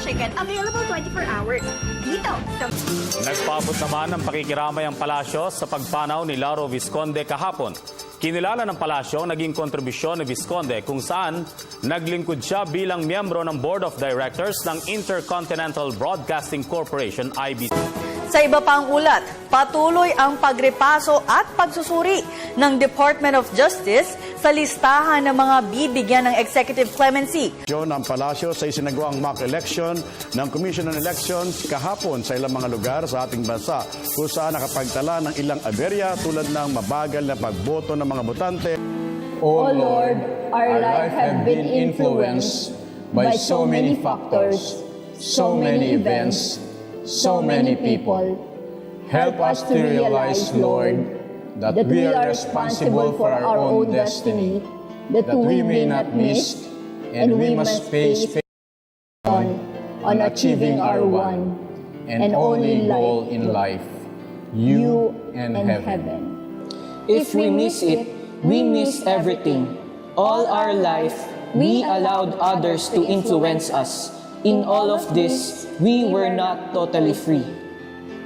chicken. Available 24 hours. Dito sa... Nagpaabot naman ng pakikiramay ang palasyo sa pagpanaw ni Lauro Visconde kahapon. Kinilala ng palasyo ang naging kontribusyon ni Visconde kung saan naglingkod siya bilang miyembro ng Board of Directors ng Intercontinental Broadcasting Corporation, IBC. Sa iba pang ulat, patuloy ang pagrepaso at pagsusuri ng Department of Justice sa listahan ng mga bibigyan ng executive clemency. Ng palasyo sa isinagawang mock election ng Commission on Elections kahapon sa ilang mga lugar sa ating bansa kung saan nakapagtala ng ilang aberya tulad ng mabagal na pagboto ng mga botante. O Lord, our life have been influenced by so many factors, so many events, so many people. Help us to realize, Lord, that we are responsible for our own destiny, that we may not miss, and we must face on achieving our one and only goal in life, you and heaven. If we miss it, we miss everything. All our life, we allowed others to influence us. In all of this, we were not totally free.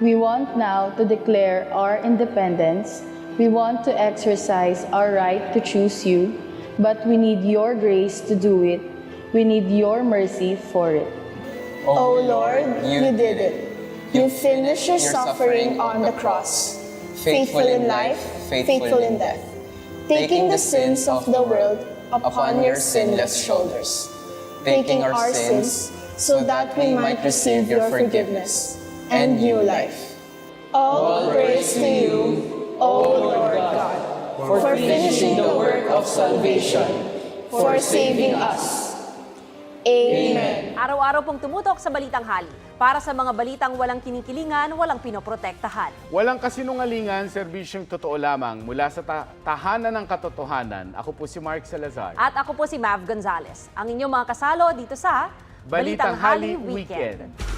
We want now to declare our independence. We want to exercise our right to choose you, but we need your grace to do it. We need your mercy for it. O Lord, you did it. You finished your suffering on the cross, faithful in life, faithful in death, taking the sins of the world upon your sinless shoulders, taking our sins so that we might receive your forgiveness and new life. All praise to you, O Lord God, for finishing the work of salvation, for saving us. Amen. Araw-araw pong tumutok sa Balitang Hali. Para sa mga balitang walang kinikilingan, walang pinoprotektahan. Walang kasinungalingan, serbisyong totoo lamang mula sa tahanan ng katotohanan. Ako po si Mark Salazar. At ako po si Mav Gonzalez. Ang inyong mga kasalo dito sa Balitang Hali Weekend.